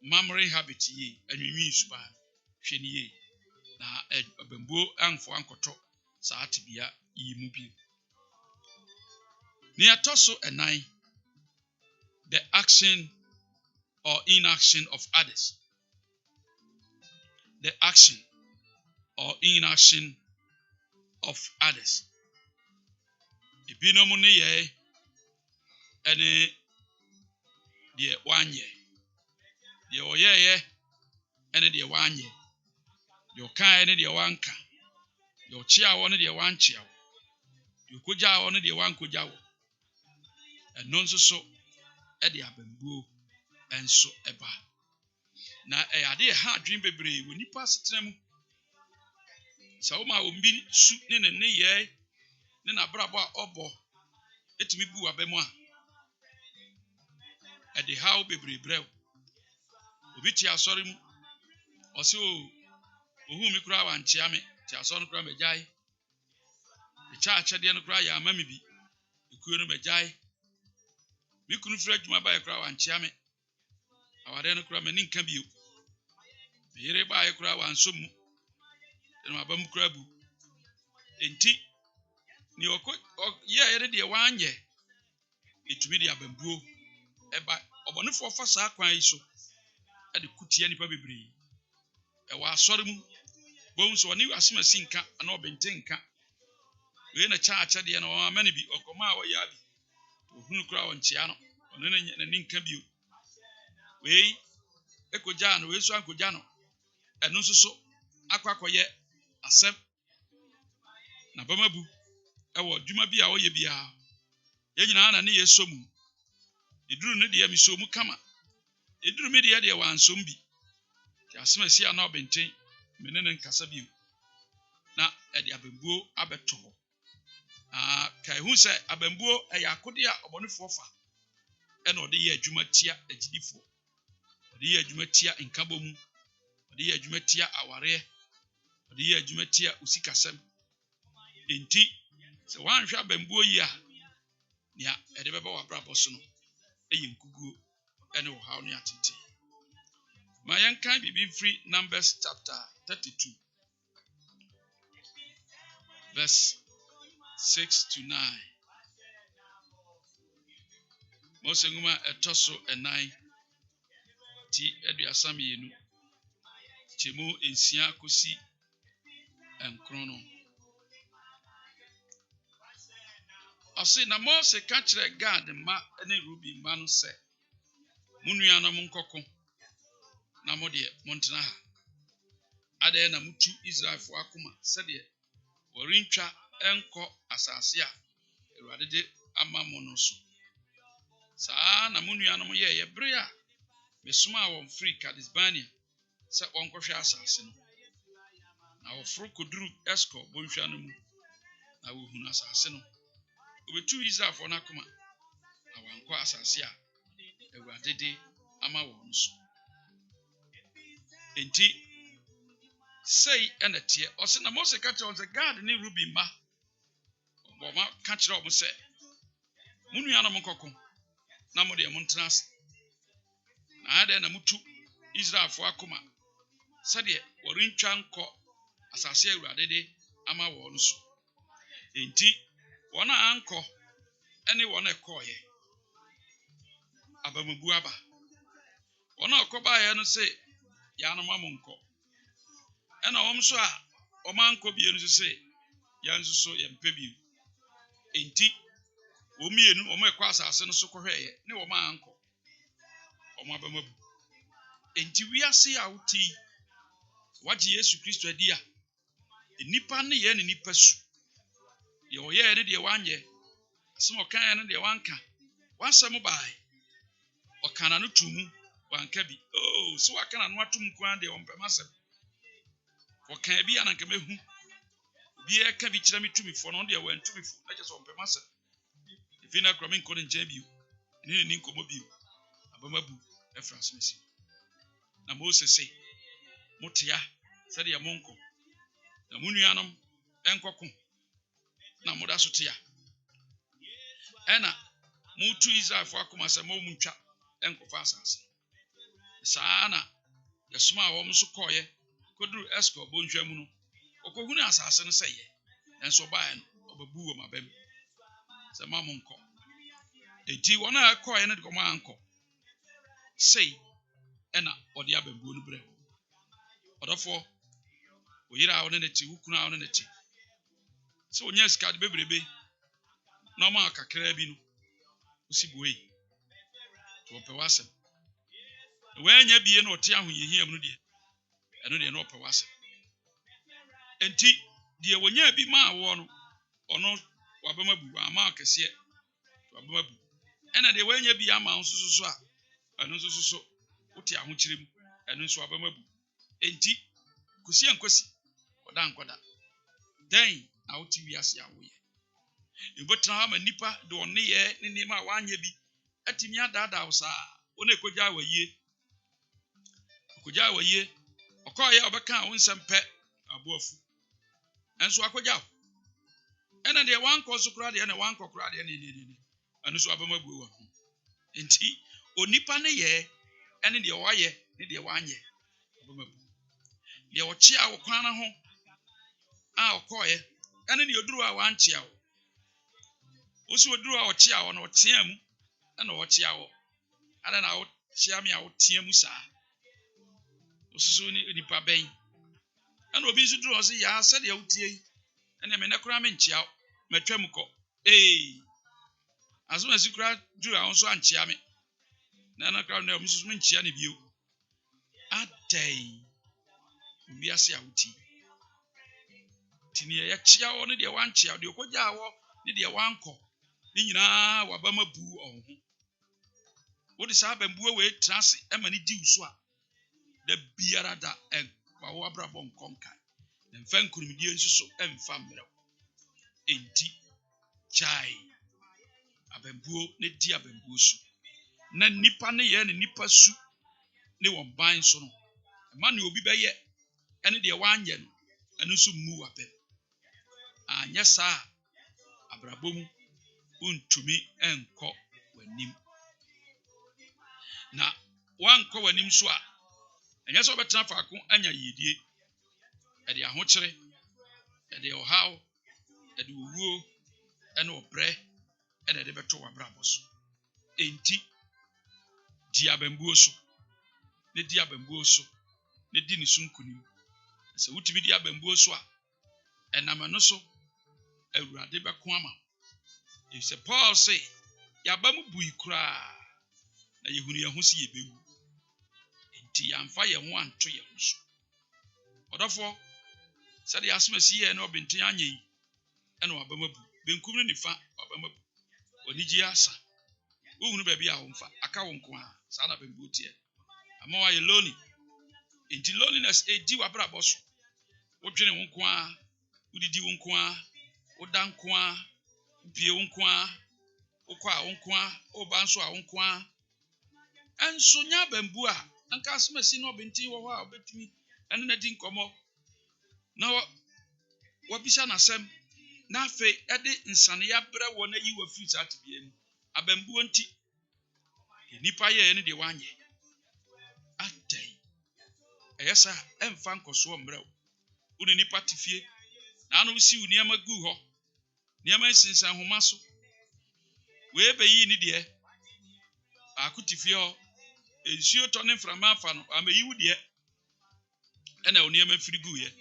memory habit ye anwinwi suba hwe ne ye na abambuo anfo ankoto saa tibia yi mu bi ne atoso enai the action or inaction of others. The action or inaction of others. Ibinomu ne ye ene die wanye. Die oyeye ene die wanye. Die okan ene die wanka. Die ochia wo ne die wanchia wo. Die koja wo ne die wankoja wo. Eno nso so e die abambuo enso eba. Na ade ha adwen bebre wo nipa setena mu sawo ma ombi su ne ye ne na brabo a obo etimi bu abamu a ade ha bebre brew obi ti asori mu o se o ohu mi kura wa nchia me ti aso no kura megyae echa akyɛdeɛ no kura ya ama me bi ekuo no megyae me kunu fira adwuma ba kura wankyea me awade no kura mani nka bio me yere ba kura wanso mu ɛno aba mu kura bu enti ni ɔkɔ yɛ yɛde deɛ wanyɛ etumi de abambuo ɛba ɔbɔnefoɔ fa saa kwan yi so ɛde kutia nipa bebree ɛwɔ asɔre mu bɔn so ɔne asemasi nka ana ɔbɛnte nka wei na kya akyɛdeɛ no ɔma mane bi ɔkɔma a ɔyɛ abi ohunu kura ɔnkyea no ɔno na ni nka bio wei ekogya no wei so ankogya no ɛno nso so akɔyɛ asɛm na bamabu ɛwɔ dwuma bi a ɔyɛ bia yɛ nyinaa na ne yɛ so mu eduru ne deɛ miso mu kama eduru me deɛ wansom bi ti asemasi ana ɔbɛnte mene ne nkasa bio na ɛde abambuo abɛto hɔ kai hu sɛ abambuo ɛyɛ akode a ɔbɔnefoɔ fa ɛna ɔde yɛ adwuma tia agidifoɔ ɔde yɛ adwuma tia nkabɔmu ɔde yɛ adwuma tia awareɛ ɔde yɛ adwuma tia usikasɛm enti sɛ wanhwɛ abambuo yi a nea ɛde bɛba wɔ abrabɔ so no ɛyɛ nkuguo ɛne wɔ haw ne atete ma yɛnkan bibi mfiri Numbers chapter 32 verse 6 to 9 Mose nguma ɛtɔ so ɛnan ti aduasa mmienu kyemu ensia kosi ɛnkron no ɔse na Mose ka kyerɛ Gad mma ne Ruben mma no sɛ mo nuanom nkɔko na mo deɛ montena ha adɛn na mutu Israelfo akoma sɛdeɛ wɔrentwa ɛnkɔ asase a Awurade de ama mo no so saa na mo nuanom yɛ bere a mesoma wɔn firi Kadesbania sɛ wɔnkɔhwɛ asase no na wɔforo koduru Eskol bonhwa no mu na wɔhunu asase no obetu Israelfo no akoma na wankɔ asase a Awurade de ama wɔn so enti sei ɛna teɛ ɔse na Mose ka kyerɛ wɔn sɛ Gad ne Ruben mma ɔma ka kyerɛ wɔn sɛ mo nuanom nkɔko na mo deɛ montena ase na adɛn na mutu Israelfo akoma sɛdeɛ wɔrentwa nkɔ asase a Awurade de ama wɔn so enti wɔn a ankɔ ɛne wɔn a ɛkɔɔyɛ abamabu aba wɔn a ɔkɔbaeɛ no sɛ yɛanom mo nkɔ ɛna wɔn nso a wɔn ankɔ bie no so sɛ yɛn nso so yɛmpɛ bio enti wɔn mmienu wɔn ɛkɔ asase no so kɔhwɛeɛ ne wɔn ankɔ wɔn abamabu enti wiase a wote yi wagye Yesu Kristo adi a nipa ne yɛ ne nipa su deɛ ɔyɛɛ ne deɛ wanyɛ asɛm ɔkaeɛ ne deɛ wanka wansɛm bae ɔkana no tu mu wanka bi sɛ wakana no ato mu kwan deɛ ɔmpɛm asɛm ɔkaa bi ananka mehu obiara ka bi kyerɛ me tumifo no deɛ wantumifo na kyɛ sɛ ɔmpɛm asɛm efi na kora me nkɔ ne nkyɛn bio ne ne nkɔmmɔ bio abamabu ɛfra asomasi na Mose se motea sɛdeɛ monkɔ na mo nuanom ɛnkɔko na moda so tea ɛna mutu Israelfo akoma sɛ mo muntwa ɛnkɔfa asase saa na yɛsoma a wɔn nso kɔɔyɛ koduru Eskol bonhwa mu no ɔkɔhunu asase no sɛ yɛ nanso ɔbaeɛ no ɔbabu wɔ mabam sɛ ma mo nkɔ enti wɔn a ɛkɔɔyɛ no de wɔn ankɔ sei ɛna ɔde abambuo no brɛ ɔdɔfoɔ oyira a ɔne ne te wukunu a ɔne ne te sɛ onyɛ sika de bebrebe na ɔma kakra bi no osi buei to ɔpɛ wasɛm na wɔanya bie na ɔte ahoyehia mu no deɛ ɛno deɛ na ɔpɛ wasɛm enti deɛ wɔnya bi maa wɔ no ɔno wabamabu ama akɛseɛ wabamabu ɛna deɛ wɔanya bi ama nso so a ɛno nso so wote ahokyere mu ɛno nso wabamabu enti kosi ankosi ɔda nkɔda dɛn na wote wiase a woyɛ ebotena ha ma nipa de ɔne yɛ ne nneɛma a wanyɛ bi atimi adaadaa wo saa ɔna ekogya awayie ɔkɔɔyɛ ɔbɛka a wo nsɛm pɛ aboafu And so akwaja. And then the one cause crowd and one crowd and so abamabu. Inti onipa ne ye and the waye ne the one ye. The ochia wakwana ho a okoye and the oduru a one chia. Osi oduru a ochia on otiam and ochia wo. And then I chia me out tiam sa. Osusu nipa ben. And obi su duru osi ya said ya utie. And me nakura me nchia metwam ko. As soon as you cry, do I also anchia me. Nana crown no Mrs. Minchia ni view. A day we are see outi. Tinia chia on the one chia, the Okoja, the one co. Nina wabama boo on. What is happened? Boo away trans emany dew swa. The bearada and Wawabra bon conca. And fan could be so and family. Enti chai. Abembuo ne dia abembuo so. Na nipa ne ye ne nipa su ne won ban so no ma ne obi be ye ene de wanye no eno so mu wabe anya sa abrabom untumi enko wanim na wanko wanim so a enya so betena faako anya yedie e de ahokere e de ohaw e de owuo ene obre ene de beto wabrabo so enti dia abembuo so ne dia abembuo so ne di ni sunkunim se wutimi dia abembuo so a enamano so awurade beko ama if se Paul say yabamu bui kura na yehunu yehu si yebewu enti yamfa yehu anto yehu so odofo sade asmasi ye na obenten anye yi ena wabamabu benkum ne nifa wabamabu onigi asa wohunu ba bia womfa aka wonko a sa na bembu tie ama wa ye lonely enti loneliness edi wabrabo so wodwene wonko a udidi wonko a wodanko a bie wonko a wokwa wonko a obanso a wonko a enso nya bambu a anka asmasi no obenten wo ho a obetumi ene na di nkomo na wabisa nasem na fe ede nsane ya bra wo na yi wa fruit atibie ni abambu nti nipa ye ne de wanye atay eyesa emfa nkoso mrew uni nipa tifie na anu si uniama gu ho niama sinsan homa so we be yi ni de akutifie ho ensuo to ne mframa afa no amayi wo de ena uniama firigu ye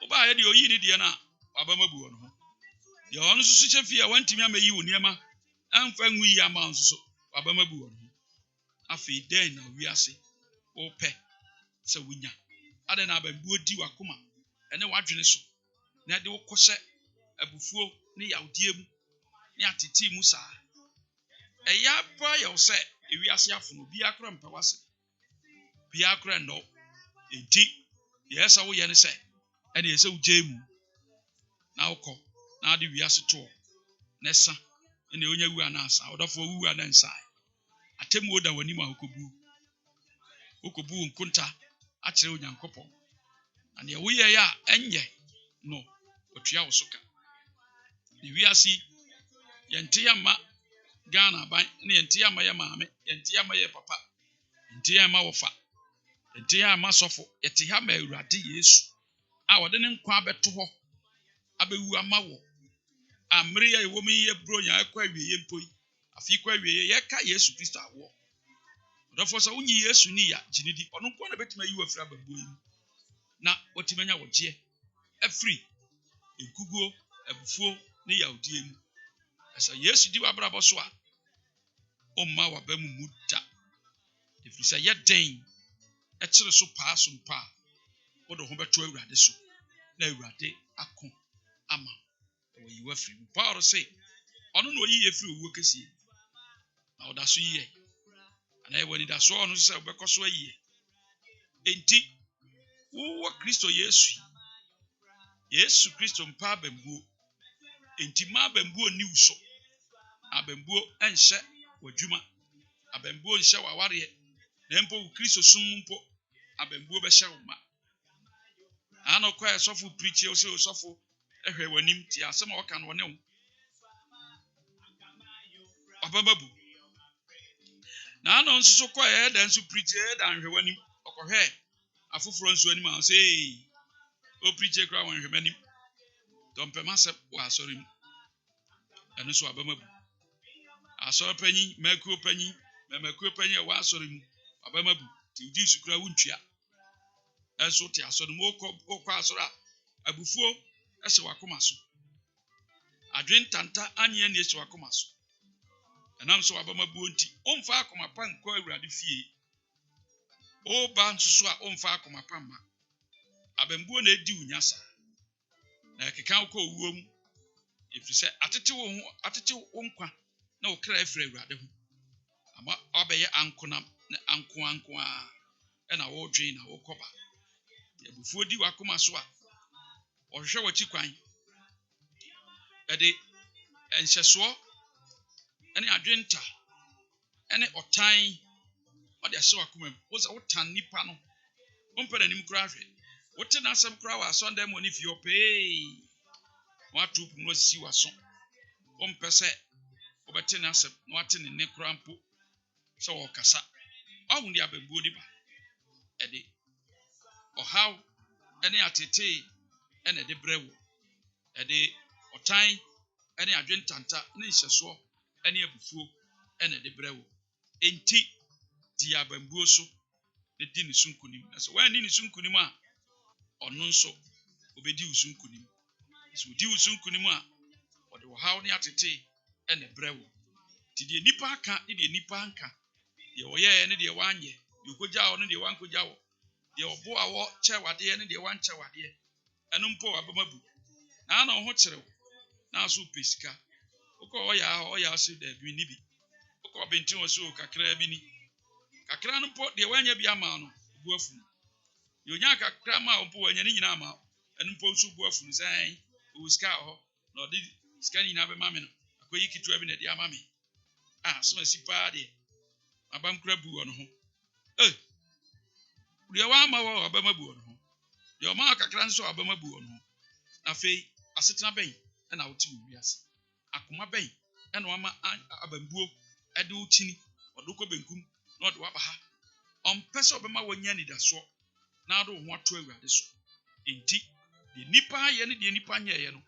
oba ye de oyi ni de na abamabu wo no ye ono susu chefie wantimi amayi wo niama amfa nwu yi ama nso abamabu wo no afi den na wiase ope se wunya ade na abambu odi wakoma ene wadwene so na de wokose abufuo ne yawdie mu ne ateti mu sa eya pa ye se ewiase afono bi akra mpawase bi akra no enti yesa wo ye ne se ene yesa ugemu na ukọ na ade wiase to nesa ene onya wu anasa odofo wu anansa atemu oda wani ma okobu nkunta akire onyankopọ ane wo ye ya enye no otua wo soka ni wiase yente ya ma Ghana ban ne yente ya ma ya maame yente ya ma ya papa yente ya ma wofa yente ya ma sofo yete ha ma awurade Yesu a wode ne nkwa beto ho abewu ama wo amre ya wo mi ye bro nya akwa wiye mpoi afi kwa wiye ye ka Yesu Kristo awo odofo so unyi Yesu ni ya jinidi ono nko na betima yi wafra babbo yi na otimanya woje afri enkuguo abufuo ne yawdie mu asa Yesu di wabrabo so a omma wabamu muda efisa ye den e kire so paaso mpa wodo ho beto awurade so na awurade akọ ama wo yi wafri Paul say ono no yi yefri owo kesi na oda so yi na ewani da so ono se obekoso ayi enti wo Kristo Yesu Kristo mpa bambuo enti ma bambuo ni uso abambuo enhye wadwuma abambuo nhye waware na mpo Kristo sum mpo abambuo be hye wo ma ano kwa esofo preach o se osofo ehwe wanim ti asem o ka no ne wo abamabu na ano nso kwa e da nso preach e da nhwe wanim okohwe afoforo nso anim a say o preach kra won hwe manim dompema se wa sorry mu eno so abamabu asoro panyi makuo panyi mamakuo panyi wa sorry mu abamabu ti udi sukura wuntua enso ti asoro mu okọ asoro abufuo ehye wakoma so adwen tanta anye ne ehye wakoma so enam so abamabu nti omfa akoma pan ko awurade fie o ba nsusu a omfa akoma pan ma abambuo na edi unyasa na keka ko owuom efise atete wo nkwa na okra efre awurade ho ama obeye ankona na anko a na wo dwen na wo koba abufuo di wakoma so a ohwehwe wachi kwan ede enhyeso ene adwenta ene otan ode ahye wakoma mu wo se wotan nipa no ompana nim kura hwe wote na asem kura wa Sunday morning fi opee watu no si waso ompese obete na asem no ate ne kura mpo se wo kasa ahun dia babuo di ba ede ohaw ene atete ene de brewo ede otan ene adwentanta ne hyeso ene abufuo ene de brewo enti di abambuo so ne di ne sunkunim na so wan ni ne sunkunim a ono nso obedi usunkunim so di usunkunim a ode ohaw ne atete ene brewo ti de nipa aka ne de nipa anka de oye ne de wanye de okogya ne de wankogya wo de obo awo chewade ne de wanchewade eno mpo abamabu na na ho kyerew na so pesika uko oya so da bi ni bi uko bentin wo so kakra bi ni kakra no mpo de wanya bi ama no bu afunu yonya kakra ma mpo wanya ni nyina ama eno mpo so bu afunu sai o ska ho na odi ska ni na be ma me no akoyi kitua bi na de ama me so sipa de abam kra bu ono ho de wa ma wo abamabu ono ho de o ma kakra nso abamabu ono ho na fei asetena ben na woti wiase akoma ben na wama abambuo ede uchini odukọ benkum na ode waba ha ompese obema wanya ni daso na ado ho ato awurade so enti de nipa ye ne de nipa nya ye no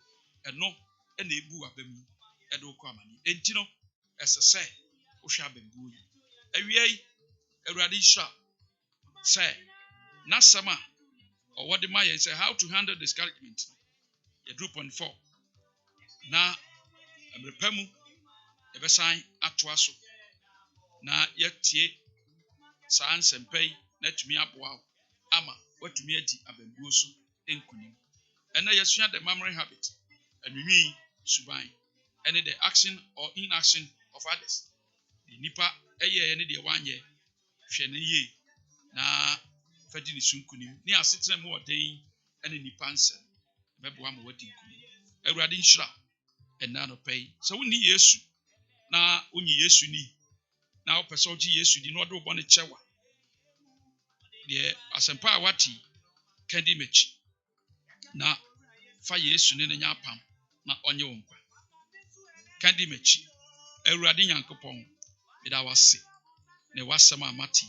eno na ebu abamu ede ukọ amani enti no esese ohwa abambuo yi awiei awurade sha say na sama owode ma ye say how to handle discouragement ye 2.4 na amrepamu ebesan atoa so na yetie sansempei na tumi aboa ama watumi adi abambuo so enkunim ena yesua the memory habit anwinwi suban ene the action or inaction of others the nipa eye ne de wanye hwe ne ye na fadi ni sunkunim ni asetena mu oden ene nipa nsem beboa ma wadi nkunim awurade nhyira ena no pay so woni yesu na onyi yesu ni na opese oji yesu di no do bo ne chewa de asempa awati kandi mechi na fa yesu ne nya pam na onye wonkwa kandi mechi awurade nyankopon bida wase ne wasema amati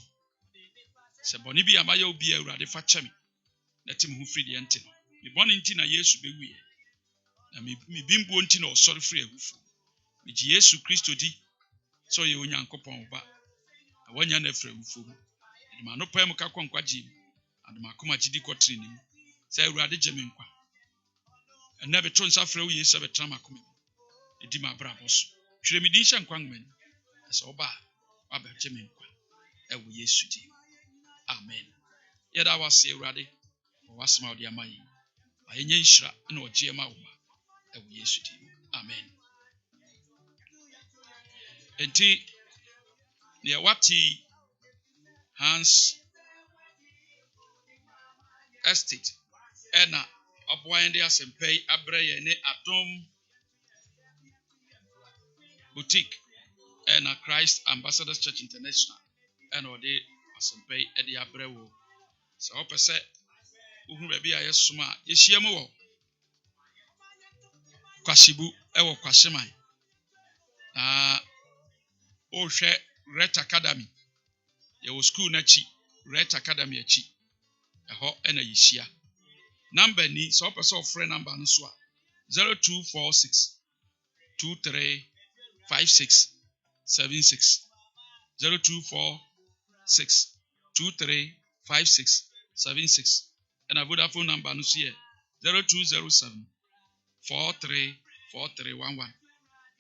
se boni bi amaya obi awurade fa chemi na tim hu free de ente no me boni nti na yesu bewie na me bimbo nti na osori free agufu me ji yesu kristo di so ye onyankopon ba na wanya na free agufu de ma no pam ka kwankwa ji aduma koma gidi kotri ni se awurade geme nkwa na beto nsa frɛ wo yesu betra makoma edi ma bra boso hwere me din hye nkwan man se oba abegeme nkwa ewo yesu di amen yeda wase awurade wasema odi amayi ayenye nhyira na ogie ma wo ba ewo yesu di amen enti ne wati Hans Estate ena aboyende asempei abreye ne Adom Boutique ena Christ Ambassadors Church International ena ode asempei ede abrewo so opese Uhu baby a yesoma yeshia mu wo Kwasibu ewo Kwaseman. O hwe Ret Academy. Ye wo school na chi Ret Academy achi. Eho ena yeshia. Number ni so person of friend number no so 0246 235676 0246 235676 and a Vodafone number no here 0207 434311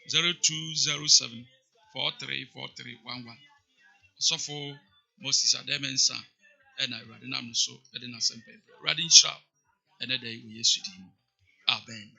0207 434311 so for Moses Ademensa and I read nam so edina sempe ready sharp and a day we yesterday. Amen.